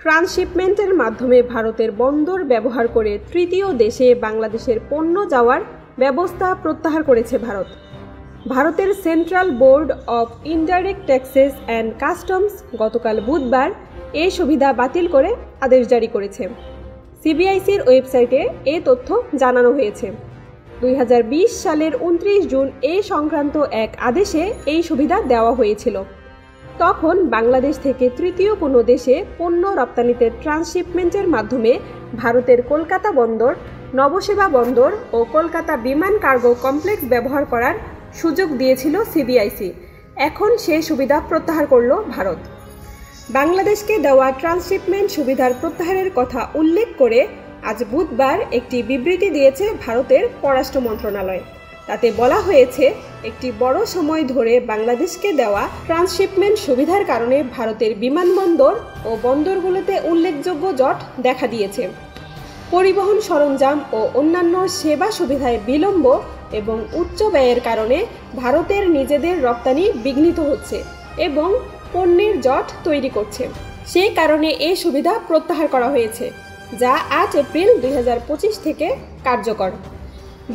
ট্রান্সশিপমেন্টের মাধ্যমে ভারতের বন্দর ব্যবহার করে তৃতীয় দেশে বাংলাদেশের পণ্য যাওয়ার ব্যবস্থা প্রত্যাহার করেছে ভারত। ভারতের central board of indirect taxes and customs গতকাল বুধবার এই সুবিধা বাতিল করে আদেশ জারি করেছে। সিবিআইসির ওয়েবসাইটে এ তথ্য জানানো হয়েছে। 2020 সালের 29 জুন এই সংক্রান্ত এক আদেশে এই সুবিধা দেওয়া হয়েছিল। তখন বাংলাদেশ থেকে তৃতীয় কোনো দেশে পণ্য রপ্তানিতে ট্রান্সশিপমেন্টের মাধ্যমে ভারতের কলকাতা বন্দর, নবসেবা বন্দর ও কলকাতা বিমান কার্গো কমপ্লেক্স ব্যবহার করার সুযোগ দিয়েছিল সিবিআইসি। এখন সেই সুবিধা প্রত্যাহার করল ভারত। বাংলাদেশকে দেওয়া ট্রান্সশিপমেন্ট সুবিধার প্রত্যাহারের কথা উল্লেখ করে আজ বুধবার একটি বিবৃতি দিয়েছে ভারতের পররাষ্ট্র মন্ত্রণালয়। তাতে বলা হয়েছে, একটি বড় সময় ধরে বাংলাদেশকে দেওয়া ট্রান্সশিপমেন্ট সুবিধার কারণে ভারতের বিমানবন্দর ও বন্দরগুলোতে উল্লেখযোগ্য জট দেখা দিয়েছে। পরিবহন সরঞ্জাম ও অন্যান্য সেবা সুবিধায় বিলম্ব এবং উচ্চ ব্যয়ের কারণে ভারতের নিজেদের রপ্তানি বিঘ্নিত হচ্ছে এবং পণ্যের জট তৈরি করছে। সেই কারণে এই সুবিধা প্রত্যাহার করা হয়েছে, যা 8 এপ্রিল 2025 থেকে কার্যকর।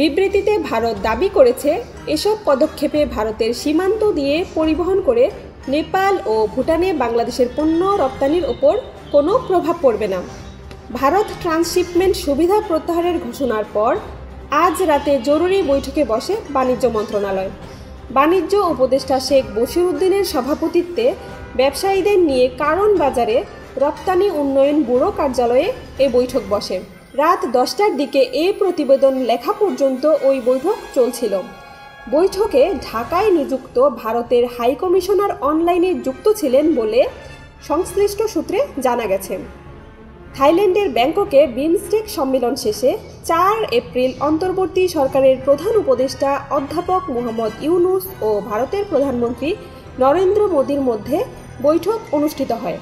বিবৃতিতে ভারত দাবি করেছে, এসব পদক্ষেপে ভারতের সীমান্ত দিয়ে পরিবহন করে নেপাল ও ভুটানে বাংলাদেশের পণ্য রপ্তানির ওপর কোনো প্রভাব পড়বে না। ভারত ট্রান্সশিপমেন্ট সুবিধা প্রত্যাহারের ঘোষণার পর আজ রাতে জরুরি বৈঠকে বসে বাণিজ্য মন্ত্রণালয়। বাণিজ্য উপদেষ্টা শেখ বশিরউদ্দিনের সভাপতিত্বে ব্যবসায়ীদের নিয়ে কারণ বাজারে রপ্তানি উন্নয়ন ব্যুরো কার্যালয়ে এ বৈঠক বসে। রাত 10টার দিকে এই প্রতিবেদন লেখা পর্যন্ত ওই বৈঠক চলছিল। বৈঠকে ঢাকায় নিযুক্ত ভারতের হাইকমিশনার অনলাইনে যুক্ত ছিলেন বলে সংশ্লিষ্ট সূত্রে জানা গেছে। থাইল্যান্ডের ব্যাংককে বিমস্টেক সম্মেলন শেষে 4 এপ্রিল অন্তর্বর্তী সরকারের প্রধান উপদেষ্টা অধ্যাপক মোহাম্মদ ইউনূস ও ভারতের প্রধানমন্ত্রী নরেন্দ্র মোদীর মধ্যে বৈঠক অনুষ্ঠিত হয়।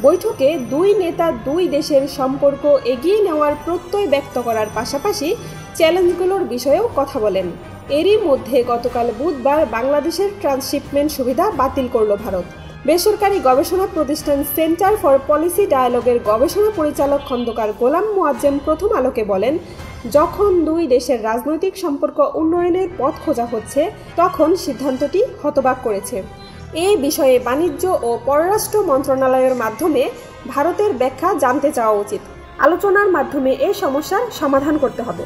বৈঠকে দুই নেতা দুই দেশের সম্পর্ক এগিয়ে নেওয়ার প্রত্যয় ব্যক্ত করার পাশাপাশি চ্যালেঞ্জগুলোর বিষয়েও কথা বলেন। এরই মধ্যে গতকাল বুধবার বাংলাদেশের ট্রান্সশিপমেন্ট সুবিধা বাতিল করল ভারত। বেসরকারি গবেষণা প্রতিষ্ঠান সেন্টার ফর পলিসি ডায়ালগের গবেষণা পরিচালক খন্দকার গোলাম মোয়াজ্জেম প্রথম আলোকে বলেন, যখন দুই দেশের রাজনৈতিক সম্পর্ক উন্নয়নের পথ খোঁজা হচ্ছে, তখন সিদ্ধান্তটি হতবাক করেছে। এই বিষয়ে বাণিজ্য ও পররাষ্ট্র মন্ত্রণালয়ের মাধ্যমে ভারতের ব্যাখ্যা জানতে চাওয়া উচিত। আলোচনার মাধ্যমে এই সমস্যার সমাধান করতে হবে।